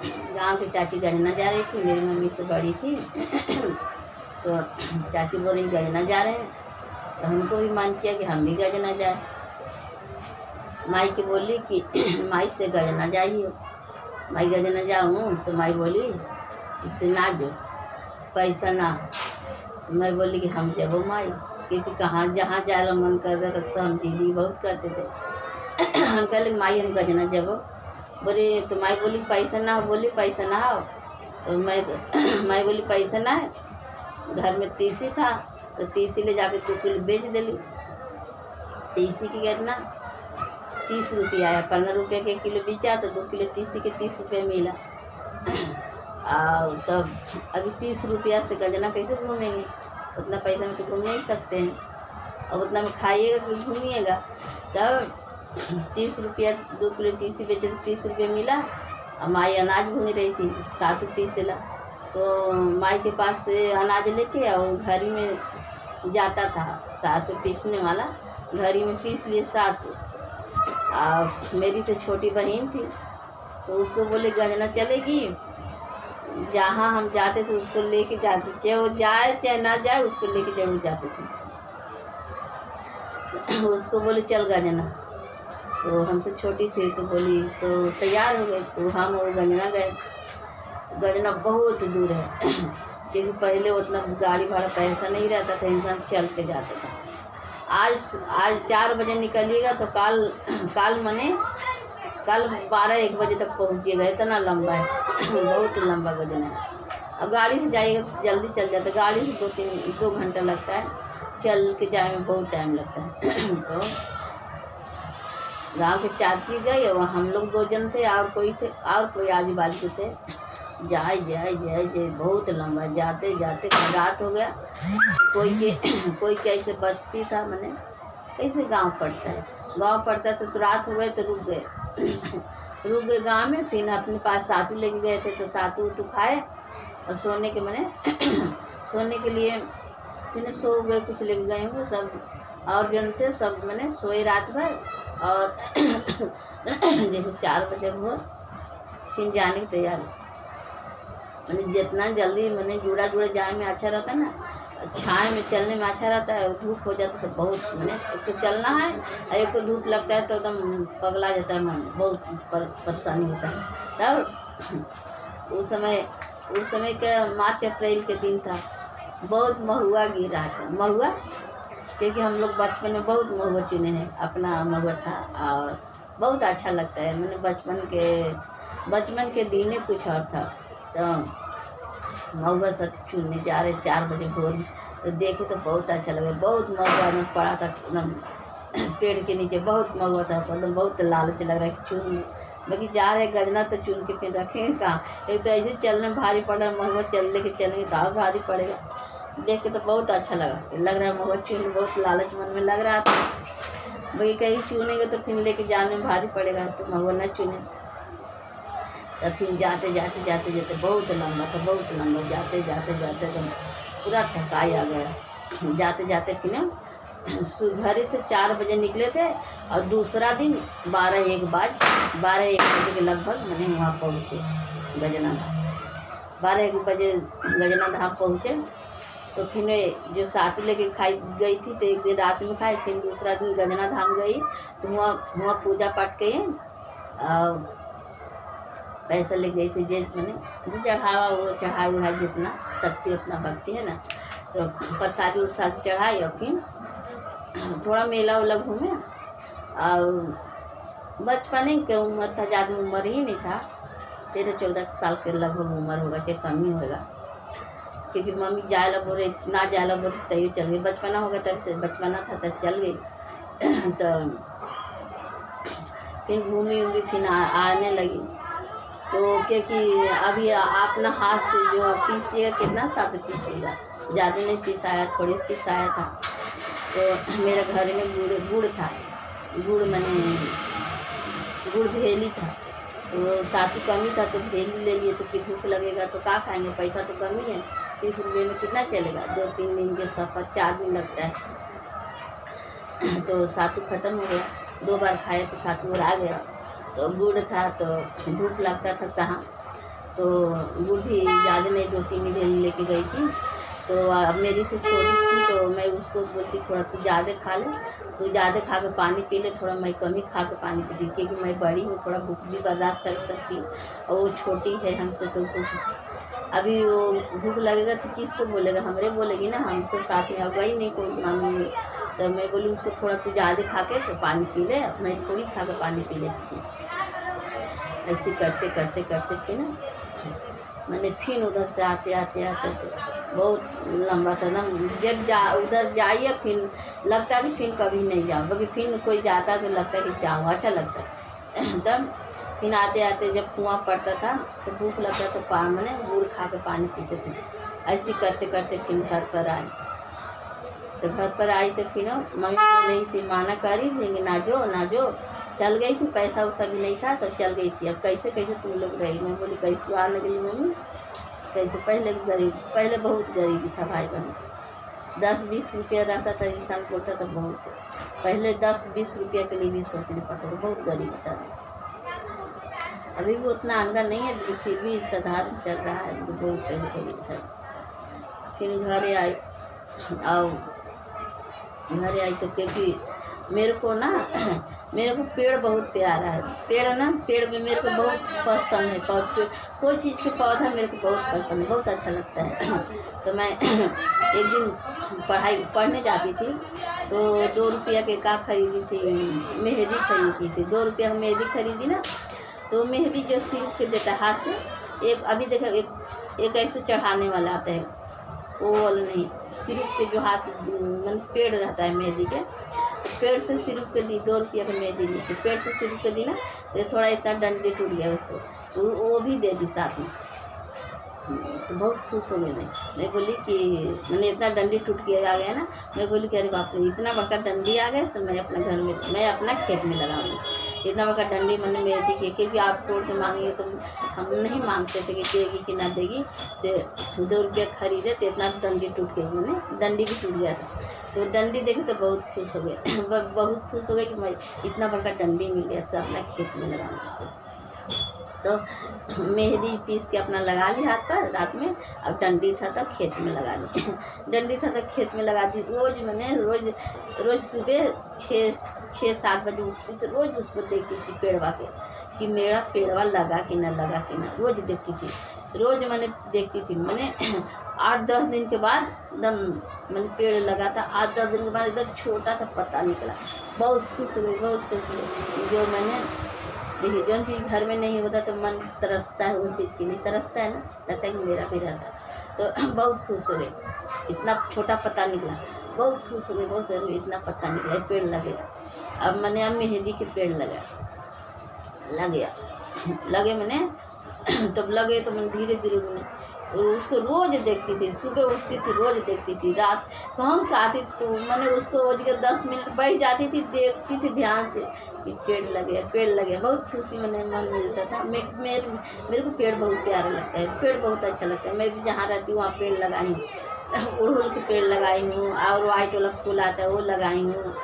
गांव की चाची गजना जा रही थी, मेरी मम्मी से बड़ी थी। तो चाची बोल रही गजना जा रहे हैं, तो हमको भी मन किया कि हम भी गजना जाए। माई की बोली कि माई से गजना जाइए। माई गजना जाऊँ तो माई बोली इससे ना जो पैसा ना। मैं बोली कि हम जब माई, क्योंकि कहाँ जहाँ जाए मन कर रहा था तो हम दीदी बहुत करते थे। हम कह लगे माई हम गजना जब। बोले तो माई बोली पैसा ना हो। बोली पैसा ना हो तो मैं बोली पैसा ना है। घर में तीसी था तो तीसी ले जाके 2 किलो बेच दिली। तीसी की कितना 30 रुपया आया। 15 रुपये के किलो बेचा तो 2 किलो तीसी के 30 रुपये मिला। और तब अभी 30 रुपया से गजना कैसे घूमेंगे? उतना पैसा में तो घूम नहीं सकते हैं। और उतना में खाइएगा कि घूमिएगा। तब 30 रुपया 2 किलो तीसी बेचे तो 30 रुपये मिला। और माई अनाज घूम रही थी 7 पीसेला। तो माई के पास से अनाज लेके और घड़ी में जाता था 7 पीसने वाला, घड़ी में पीस लिए 7। और मेरी से छोटी बहन थी तो उसको बोले गजना चलेगी। जहाँ हम जाते थे उसको लेके जाते, चाहे वो जाए चाहे ना जाए उसको लेके जरूर जाते थे। उसको बोले चल गजना। तो हमसे छोटी थी तो बोली, तो तैयार हो गए। तो हम और गजना गए। गजना बहुत दूर है क्योंकि पहले उतना गाड़ी भाड़ा पैसा नहीं रहता था, इंसान चल के जाता था। आज 4 बजे निकलिएगा तो कल 12-1 बजे तक पहुँचिएगा। इतना लंबा है बहुत लंबा गजना है। और गाड़ी से जाइएगा तो जल्दी चल जाता है। गाड़ी से 2 घंटा लगता है, चल के जाए में बहुत टाइम लगता है। तो गांव के चाची गए और हम लोग 2 जन थे और कोई आजू बाजू थे। जाए बहुत लंबा जाते जाते रात हो गया। कोई कैसे बस्ती था, मैंने कैसे गांव पड़ता है तो रात हो गए तो रुक गए गांव में। फिर अपने पास सातू लेके गए थे तो सातू तो खाए और सोने के लिए फिर सो गए। कुछ लेके गए होंगे सब और जन थे, सब मैंने सोए रात भर। और जैसे 4 बजे भोर फिर जाने की तैयारी। मैंने जितना जल्दी मैंने जुड़ा जाए में अच्छा रहता है ना, छाए में चलने में अच्छा रहता है। और धूप हो जाता तो बहुत मैंने एक तो चलना है और एक तो धूप लगता है तो एकदम पगला जाता है मन, बहुत परेशानी होता है। तब उस समय का मार्च अप्रैल के दिन था। बहुत महुआ गिर रहा था। महुआ क्योंकि हम लोग बचपन में बहुत महुआ चुने हैं, अपना महुआ था और बहुत अच्छा लगता है। मैंने बचपन के दिन कुछ और था। तो महुआ सब चुनने जा रहे 4 बजे भोर में तो देखे तो बहुत अच्छा लगा। बहुत महुआ में पड़ा था एकदम पेड़ के नीचे, बहुत महुआ था। एकदम बहुत लालच लग रहा है कि चुन बाकी जा रहे गजना तो चुन के फिर रखेंगे कहाँ? एक तो ऐसे चलने में भारी पड़ रहा है, महुआ लेके चलेंगे तो और भारी पड़ेगा। देख के तो बहुत अच्छा लग रहा है महुआ चुन, बहुत लालच मन में लग रहा था। बाकी कहीं चुनेंगे तो फिर लेके जाने में भारी पड़ेगा तो महुआ न चुने। तब फिर जाते बहुत लंबा जाते एकदम पूरा थकाई आ गया। जाते फिर घर से 4 बजे निकले थे और दूसरा दिन 12-1 बजे के लगभग मैंने वहाँ पहुँचे गजना धाम। 12-1 बजे गजना धाम पहुँचे तो फिर जो साथ लेके खाई गई थी तो एक दिन रात में खाई। फिर दूसरा दिन गजना धाम गई तो वहाँ पूजा पाठ किए और पैसा ले गई थी। मैंने जो चढ़ावा वो चढ़ाई जितना शक्ति उतना भक्ति है ना, तो प्रसादी चढ़ाई और फिर थोड़ा मेला उला घूमे। और बचपन के उम्र था, ज़्यादा उम्र ही नहीं था, 13-14 साल के लगभग उम्र होगा, चाहे कम ही होगा। क्योंकि मम्मी जायला बोल रही ना जायला बोल रही तभी चल गई। बचपना होगा तब बचपना था तब चल गई। तो फिर घूमी फिर आने लगी। तो क्योंकि अभी अपना हाथ से जो पीसिएगा कितना 7 पीसिएगा, ज़्यादा नहीं पिसाया, थोड़ी पिसाया था। तो मेरे घर में गुड़ था, गुड़ भेली था। तो 7 कमी था तो भेली ले लिए। तो कि भूख लगेगा तो क्या खाएंगे, पैसा तो कमी है, 30 रुपये में कितना चलेगा? 2-3 दिन के सफ़र, 4 दिन लगता है। तो 7 ख़त्म हो गया। 2 बार खाए तो 7 और आ गया। तो गुड़ था तो भूख लगता था तहाँ तो वो भी ज़्यादा नहीं 2-3 ही डेली लेके गई थी। तो अब मेरी से छोटी थी तो मैं उसको बोलती थोड़ा तू ज़्यादा खा ले, तू ज़्यादा खा के पानी पी ले, थोड़ा मैं कम ही खा के पानी पीती क्योंकि मैं बड़ी हूँ, थोड़ा भूख भी बर्दाश्त कर सकती हूँ और वो छोटी है हमसे। तो अभी वो भूख लगेगा तो किसको बोलेगा, हमरे बोलेगी ना, हम तो साथ में अब गई नहीं कोई मामी। तो मैं बोली उसको थोड़ा तू ज़्यादा खा के तो पानी पी ले, मैं थोड़ी खा के पानी पी लेती थी। ऐसे करते करते करते फिर ना मैंने फिर उधर से आते बहुत लंबा था ना। जब उधर जाइए फिर लगता है कि फिर कभी नहीं जाओ, क्योंकि फिर कोई जाता तो लगता है कि जाओ, अच्छा लगता है। तब फिर आते जब कुआं पड़ता था तो भूख लगता तो मैंने गुड़ खा के पानी पीते थे। ऐसे करते करते फिर घर पर आई। तो घर पर आई तो फिर मम्मी बोल रही थी माना करी देंगे, ना जो चल गई थी, पैसा वैसा भी नहीं था तो चल गई थी। अब कैसे कैसे तुम लोग रही। मैं बोली कैसे आने गई मम्मी, कैसे पहले बहुत गरीबी था भाई बहन। 10-20 रुपया रहता था, इंसान बोलता था बहुत। पहले 10-20 रुपया के लिए भी सोचना पड़ता था, बहुत गरीबी था। अभी भी उतना आंगा नहीं है लेकिन फिर भी साधारण चल रहा है, बहुत गरीबी था। फिर घर आई तो क्योंकि मेरे को पेड़ बहुत प्यारा है। पेड़ में मेरे को बहुत पसंद है। कोई चीज़ के पौधा मेरे को बहुत पसंद है, बहुत अच्छा लगता है। तो मैं एक दिन पढ़ने जाती थी तो 2 रुपया के का खरीदी थी, मेहंदी खरीदी थी। 2 रुपया की मेहंदी खरीदी ना, तो मेहंदी जो सिर्फ के देता हाथ से, एक अभी देखो एक ऐसे चढ़ाने वाला आता है, वो वाला नहीं, सिर्फ के जो हाथ से मतलब पेड़ रहता है मेहंदी के, पेड़ से सिर्फ के दी। 2 रुपया की मेहंदी ली थी, पेड़ से सिर्फ के दी ना, तो थोड़ा इतना डंडी टूट गया उसको, तो वो भी दे दी साथ में। तो बहुत खुश हो गई मैं बोली कि मैंने इतना डंडी टूट के आ गया ना। मैं बोली कि अरे बाप रे, इतना बड़का डंडी आ गया, तो मैं अपना खेत में लगाऊंगी। इतना बड़का डंडी मैंने मेहंदी के, क्योंकि आप तोड़ के मांगेंगे तो हम नहीं मांगते थे कि देगी कि ना देगी। से 2 रुपया खरीदे तो इतना डंडी टूट गई, मैंने डंडी भी टूट गया था। तो डंडी देखे तो बहुत खुश हो गए बहुत खुश हो गए कि मैं इतना बड़का डंडी मिल गया, तो अपना खेत में लगाऊंगी। तो मेहंदी पीस के अपना लगा ली हाथ पर रात में। अब डंडी था तो खेत में लगा ली डंडी था तो खेत में लगा दी। रोज़ सुबह 6-7 बजे उठती तो रोज़ उसको देखती थी पेड़वा के कि मेरा पेड़वा लगा कि ना, रोज़ देखती थी। रोज़ मैंने देखती थी। मैंने 8-10 दिन के बाद एकदम मैंने पेड़ लगा था। 8-10 दिन के बाद एकदम छोटा सा पत्ता निकला। बहुत खुश हुई। जो मैंने देखिए, जो चीज़ घर में नहीं होता तो मन तरसता है, वो चीज़ की नहीं तरसता है ना, लगता है कि मेरा भी रहता। तो बहुत खुश हो गई, इतना छोटा पत्ता निकला। बहुत खुश हो गई, बहुत जरूरी, इतना पत्ता निकला, पेड़ लगेगा। अब मैंने मेहंदी के पेड़ लगे मैंने तब लगे तो मैं धीरे धीरे उसको रोज़ देखती थी। सुबह उठती थी, रोज़ देखती थी। रात कहाँ से आती थी तो मैंने उसको रोज के 10 मिनट बैठ जाती थी, देखती थी ध्यान से कि पेड़ लगे। बहुत खुशी मैंने मन मिलता था। मेरे को पेड़ बहुत प्यारा लगता है, पेड़ बहुत अच्छा लगता है। मैं भी जहाँ रहती हूँ वहाँ पेड़ लगाई हूँ। उड़हुल के पेड़ लगाई हूँ, और वाइट वाला फूल आता है वो लगाई हूँ।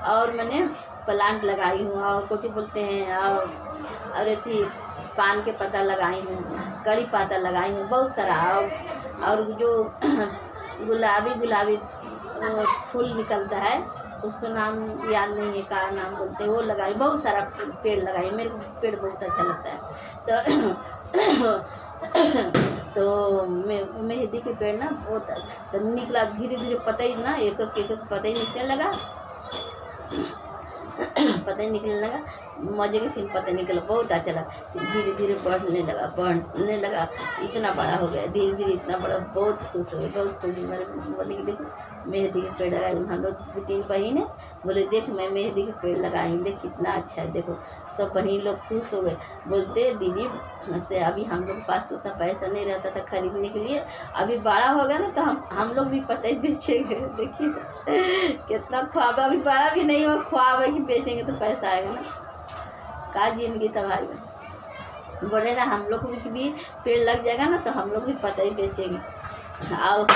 और मैंने प्लांट लगाई हूँ, और कुछ बोलते हैं, और थी पान के पत्ता लगाई हूँ, कड़ी पत्ता लगाई हूँ, बहुत सारा। और जो गुलाबी फूल निकलता है, उसका नाम याद नहीं है, का नाम बोलते हैं, वो लगाई। बहुत सारा पेड़ लगाई। मेरे को पेड़ बहुत अच्छा लगता है। तो मेहंदी के पेड़ ना बहुत तो निकला, धीरे धीरे पता ही ना, एक एक पता ही निकलने लगा। पता ही निकलने लगा, मजे के फिर पता निकला, बहुत अच्छा लगा। धीरे धीरे बढ़ने लगा, इतना बड़ा हो गया, धीरे धीरे इतना बड़ा। बहुत खुश हो गई, बहुत खुशी। मेरे बोले कि देखो मेहंदी के पेड़ लगाए। हम लोग 3 बहन बोले देख मैं मेहंदी के पेड़ लगाई, देख कितना अच्छा है, देखो। सब बहन लोग खुश हो गए, बोलते दीदी से अभी हम लोग के पास उतना पैसा नहीं रहता था खरीदने के लिए, अभी बड़ा हो गया ना तो हम लोग भी पता ही बेचेंगे। देखिए कितना ख्वाब है, अभी बड़ा भी नहीं हुआ, ख्वाब है कि बेचेंगे तो पैसा आएगा ना। का जिंदगी तबाही में बोले ना, हम लोग भी पेड़ लग जाएगा ना तो हम लोग भी पता ही बेचेंगे, और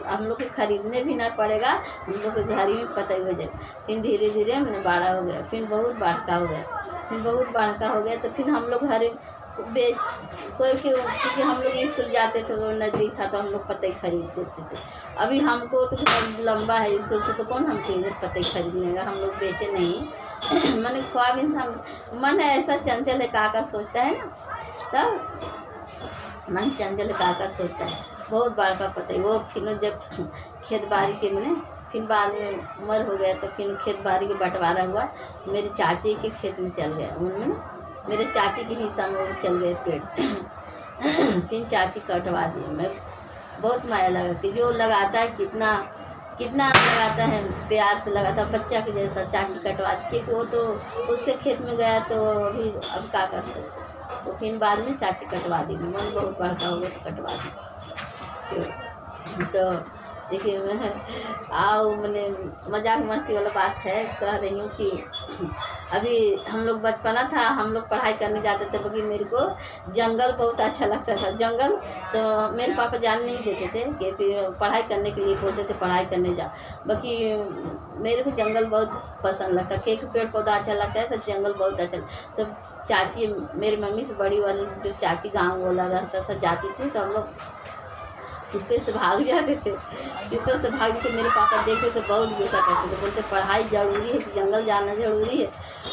हम लोग के खरीदने भी ना पड़ेगा, हम लोग के घर ही में पता ही हो जाएगा। फिर धीरे धीरे हमने बड़ा हो गया, फिर बहुत बड़का हो गया, तो फिर हम लोग बेच क्योंकि हम लोग स्कूल जाते थे तो नज़दीक था तो हम लोग पतई खरीद देते थे। अभी हमको तो घर लंबा है स्कूल से तो कौन हम पतई खरीद लेगा, हम लोग बेचे नहीं। मैंने ख्वाब इंसान मन ऐसा चंचल है काका सोचता है ना, तब मन चंचल काका सोचता है बहुत बड़का पतई। वो फिर जब खेत बाड़ी के मैंने फिर बाद में उम्र हो गया तो फिर खेत बाड़ी के बंटवारा हुआ तो मेरी चाची के खेत में चल गया, उनमें मेरे चाची के हिस्सा में वो चल गए पेड़। फिर चाची कटवा दी। मैं बहुत माया लगाती, जो लगाता है कितना कितना लगाता है, प्यार से लगाता है बच्चा के जैसा। चाची कटवा दी क्योंकि वो तो उसके खेत में गया तो अभी अब क्या कर सकते, तो फिर बाद में चाची कटवा दी। मन बहुत बड़का हो गया तो कटवा दी। तो देखिए मैं आओ मैंने मजाक मस्ती वाला बात है, कह रही हूँ कि अभी हम लोग बचपना था, हम लोग पढ़ाई करने जाते थे क्योंकि मेरे को जंगल बहुत अच्छा लगता था। जंगल तो मेरे पापा जाने नहीं देते थे क्योंकि पढ़ाई करने के लिए बोलते थे पढ़ाई करने जा, बाकी मेरे को जंगल बहुत पसंद लगता है क्योंकि पेड़ पौधा अच्छा लगता है तो जंगल बहुत अच्छा। सब चाची मेरी मम्मी से बड़ी वाली जो चाची गाँव वाला रहता था जाती थी तो हम लोग चुप्पे से भाग जाते थे। चुप्पे से भागते थे, मेरे पापा देखते तो बहुत गुस्सा करते थे, बोलते पढ़ाई ज़रूरी है, जंगल जाना ज़रूरी है।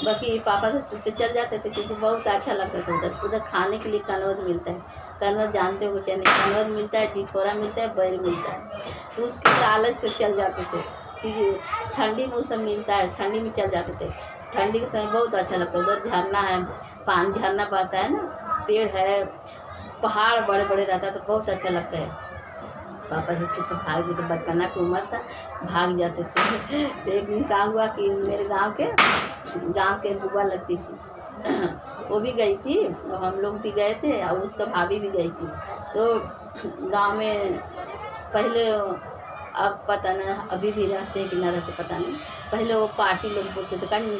बाकी पापा से चुप्पे चल जाते थे क्योंकि बहुत अच्छा लगता था। उधर उधर खाने के लिए कनवद मिलता है, कनवद जानते हो क्या नहीं, कनवद मिलता है, टिठोरा मिलता है, बैर मिलता है, तो उसके लालच से चल जाते थे। क्योंकि ठंडी मौसम मिलता है, ठंडी में चल जाते थे। ठंडी के समय बहुत अच्छा लगता है। उधर झरना है, पानी झरना पड़ता है ना, पेड़ है, पहाड़ बड़े बड़े रहता है तो बहुत अच्छा लगता है। पापा से चुप भाग जाते, बचपना की उम्र था, भाग जाते थे। तो एक दिन क्या हुआ कि मेरे गांव के बुआ लगती थी, वो भी गई थी और हम लोग भी गए थे और उसका भाभी भी गई थी। तो गांव में पहले, अब पता नहीं अभी भी रहते हैं कि ना रहते पता नहीं, पहले वो पार्टी लोग बोलते थे कहीं,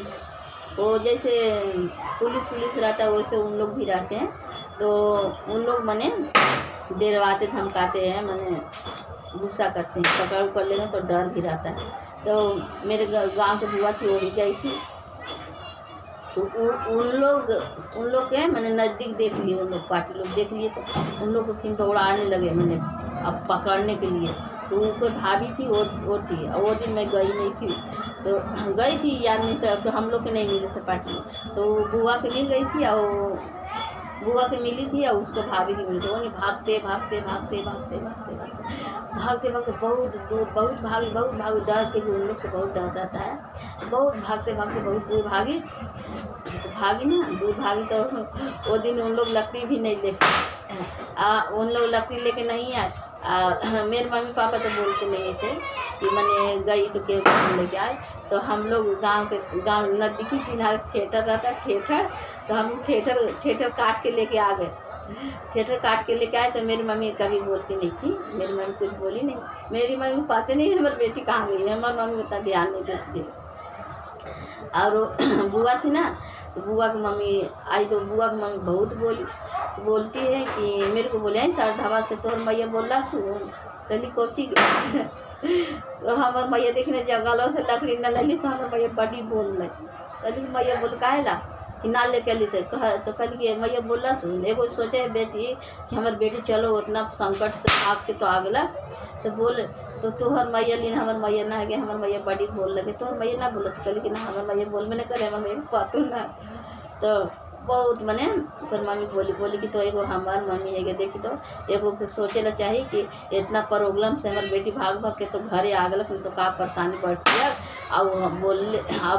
वो जैसे पुलिस रहता है वैसे उन लोग भी रहते हैं। तो उन लोग मने डरवाते धमकाते हैं, मने गुस्सा करते हैं, पकड़ कर लेंगे तो डर भी रहता है। तो मेरे गांव की बुआ थी वो भी गई थी, तो उन लोग के मैंने नज़दीक देख लिए, उन लोग पार्टी लोग देख लिए तो उन लोग को फिर दौड़ाने लगे मैंने अब पकड़ने के लिए। तो कोई भाभी थी वो थी, और वो दिन मैं गई नहीं थी, तो गई थी याद नहीं था तो हम लोग के नहीं मिले थे पार्टी में। तो बुआ के मिल गई थी और बुआ के मिली थी और उसको भाभी की मिली थी। वो नहीं भागते बहुत भागी डर के भी उन लोग से बहुत डर रहता है। बहुत भागते बहुत दूर भागी, तो भागी ना दूर भागी तो वो दिन उन लोग लकड़ी भी नहीं लेके उन लोग लकड़ी लेके नहीं आए। मेरे मम्मी पापा तो बोलते नहीं थे कि मैंने गई तो क्यों लेके आए। तो हम लोग गांव नज़दीकी किनारे थिएटर रहता है, थिएटर, तो हम थिएटर काट के लेके आ गए। थिएटर काट के लेके आए तो मेरी मम्मी कभी बोलती नहीं थी, मेरी मम्मी कुछ बोली नहीं। मेरी मम्मी पाते नहीं हमारी बेटी कहाँ गई है, हमारी मम्मी उतना ध्यान नहीं देती थी। और बुआ थी ना, तो बुआ की मम्मी आई तो बुआ की मम्मी बहुत बोलती है कि मेरे को बोले सरधावा से तोहर मैया बोल रहा थू कली कोची तो हमार मैया देखने जंगलों से लकड़ी न लगी से हमार मैया बड़ी बोल रही, कली मैया बोल काहे ला कि ना लेके ली थे कह, तो कल की मैया बोल रहा थू एगो सोचे बेटी कि हमार बेटी चलो उतना संकट से भाग के तो आ गला, तो बोल तो तोहर मैया लीन हमार मैया ना है, हमार मैया बड़ी बोल लगे, तोहर मैया ना बोला तो कल कि ना हमार मैया बोल मैंने करे हमार मैया पातू ना। तो बहुत मने फिर मम्मी बोली कि तो एगो हमार मम्मी है देखी तो एगो के सोचे ला चाहिए कि इतना प्रॉब्लम से हमारी बेटी भाग के तो घरे आ गलक तो का परेशानी बढ़ती है। और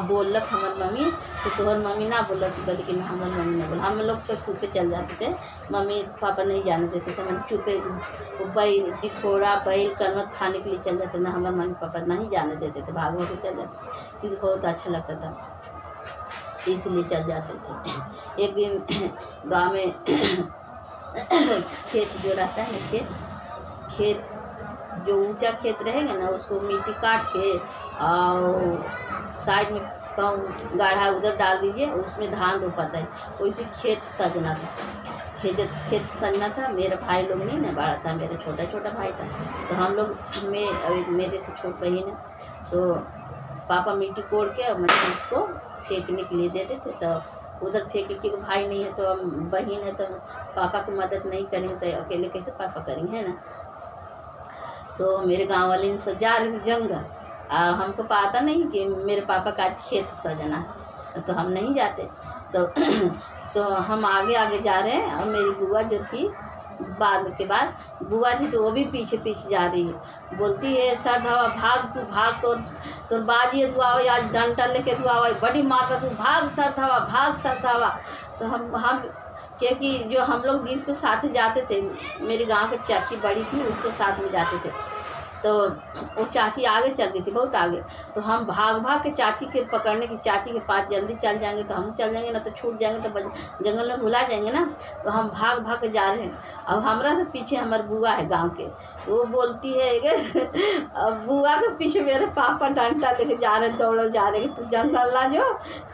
बोलक हमार मम्मी तो तोहर मम्मी ना बोल बोली कि ना हमार मम्मी ना बोल। हम लोग तो चुपे चल जाते थे, मम्मी पापा नहीं जाने देते थे, मैंने चुपे बैल टिठोरा बैल कनवत खाने के लिए चल जाते ना, हमारे मम्मी पापा नहीं जाने देते थे, भाग के चल जाते क्योंकि बहुत अच्छा लगता था इसलिए चल जाते थे। एक दिन गांव में खेत जो रहता है ना, खेत जो ऊंचा खेत रहेगा ना उसको मिट्टी काट के और साइड में कम गाढ़ा उधर डाल दीजिए, उसमें धान रोपाता है, वैसे खेत सजना था। खेत सजना था। मेरा भाई लोग नहीं ना बड़ा था, मेरा छोटा भाई था, तो हम लोग मेरे से छोट बहन है, तो पापा मिट्टी कोड़ के मतलब उसको फेंकने के लिए देते थे। तो उधर फेंके कि भाई नहीं है तो हम बहन है तो पापा की मदद नहीं करेंगे तो अकेले कैसे पापा करेंगे, है ना। तो मेरे गांव वाले ने सब जा रहे थे जंगल, हमको पता नहीं कि मेरे पापा का खेत सजना है तो हम नहीं जाते। तो तो हम आगे आगे जा रहे हैं और मेरी बुआ जो थी बाद के बाद बुआ थी तो वो भी पीछे पीछे जा रही है, बोलती है सर धावा भाग तू भाग, तो बाजी तू आवा आज डंडा लेके तू आवा बड़ी मारता तू भाग सर धावा भाग सर धावा। तो हम क्योंकि जो हम लोग बीच को साथ ही जाते थे, मेरे गांव की चाची बड़ी थी उसको साथ में जाते थे, तो वो चाची आगे चल गई थी बहुत आगे। तो हम भाग भाग के चाची के पकड़ने की, चाची के पास जल्दी चल जाएंगे तो हम चल जाएंगे, ना तो छूट जाएंगे तो जंगल में भुला जाएंगे ना। तो हम भाग भाग के जा रहे हैं। अब हमरा से पीछे हमारी बुआ है गांव के, तो वो बोलती है अब बुआ के पीछे मेरे पापा डंडा लेके जा रहे दौड़ जा रहे तू जंगल ला जो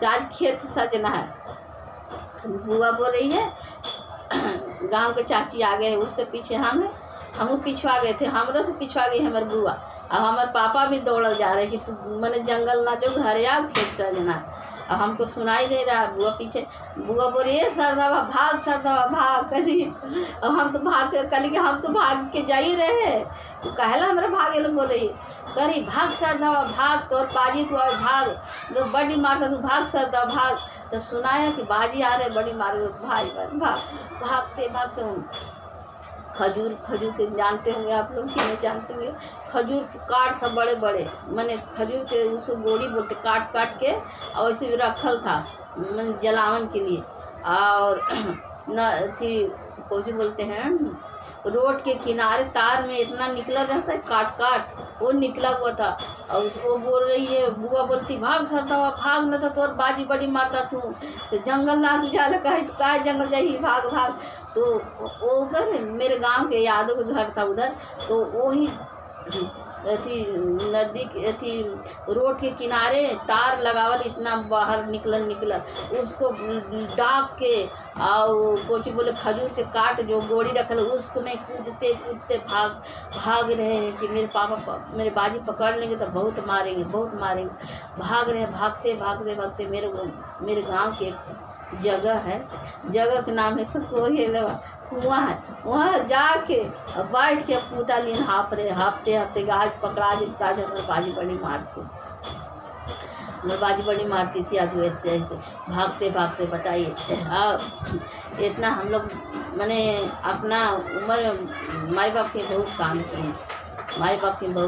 आज खेत सजना है। बुआ बोल रही है गांव के चाची आ गए, उसके पीछे हम है, हम पिछवा गए थे, हमरों से पिछवा गई हमारे बुआ। अब हमारे पापा भी दौड़ जा रहे कि तू मैंने जंगल ना जो घर आ खेत सजना। अब हमको सुनाई दे रहा है, बुआ पीछे, बुआ बोल रही है सरदावा भाग सरदावा भाग करी। अब हम तो भाग कली के हम तो भाग के जा ही रहे हैं, तो कहला हमारा भागे लोग बोल रही करी भाग सरदावा भाग, तो बाजी तू आए भाग, तो बड़ी मारता तू भाग सरदावा भाग। तो सुनाया कि बाजी आ रहे बड़ी मारे भाई भाग भागते भागते हूँ। खजूर के जानते होंगे आप लोग कि नहीं जानते होंगे, खजूर के काट था बड़े बड़े, मैंने खजूर के उसको गोड़ी बोलते काट काट के और वैसे भी रखल था मैंने जलावन के लिए। और न थी कोजी बोलते हैं रोड के किनारे तार में इतना निकला रहता है काट काट, वो निकला हुआ था। और उसको बोल रही है बुआ बोलती भाग सरता हुआ भाग, न तो तोर बाजी बड़ी मारता तू तो जंगल ना तू जा लगा तो का जंगल जाही भाग भाग। तो वो उधर मेरे गांव के यादव के घर था उधर, तो वो ही अथी नदी अथी रोड के किनारे तार लगावल इतना बाहर निकल उसको डाक के और कुछ बोले खजूर के काट जो गोड़ी रखल उसको में कूदते कूदते भाग रहे हैं कि मेरे पापा मेरे बाजी पकड़ लेंगे तो बहुत मारेंगे भाग रहे हैं। भागते भागते भागते मेरे गांव के जगह है, जगह का नाम है कोहेलवा कुआं है, वहाँ जाके बैठ के पूता लीन हाँपते हाँपते आज पकड़ा दी ताज बाजी बड़ी मारती थी आज ऐसे भागते भागते बताइए। और इतना हम लोग मैंने अपना उम्र में माई बाप के बहुत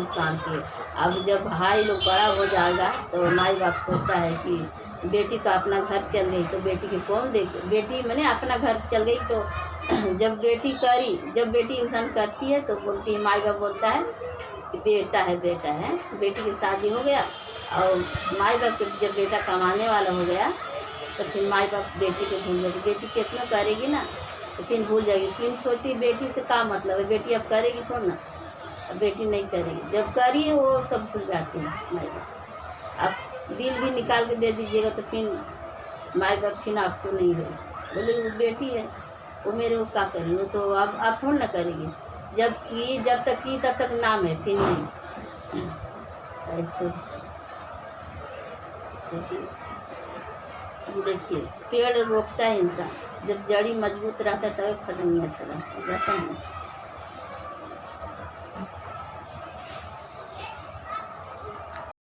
काम किए, अब जब भाई लोग बड़ा हो जाएगा तो माई बाप सोचता है कि बेटी तो अपना घर चल गई तो बेटी के कौन देखे, बेटी मैंने अपना घर चल गई तो जब बेटी इंसान करती है तो बोलती है माई बाप बोलता है कि बेटा है बेटी की शादी हो गया और माई बाप जब बेटा कमाने वाला हो गया तो फिर माई बाप बेटी को भूल जाएगी, बेटी कितना करेगी ना तो फिर भूल जाएगी, फिर सोचती बेटी से क्या मतलब है, बेटी अब करेगी थोड़ा ना, अब बेटी नहीं करेगी, जब करी वो सब भूल जाती है माई बाप। अब दिल भी निकाल के दे दीजिएगा तो फिर माई बाप फिर आपको नहीं हो, बोले वो बेटी है वो मेरे को क्या करेगी, वो तो अब थोड़ा ना करेगी, जब तक की तब तक नाम है फिर नहीं। ऐसे देखिए पेड़ रोपता है इंसान, जब जड़ी मजबूत रहता है तभी फल नहीं अच्छा रहता है।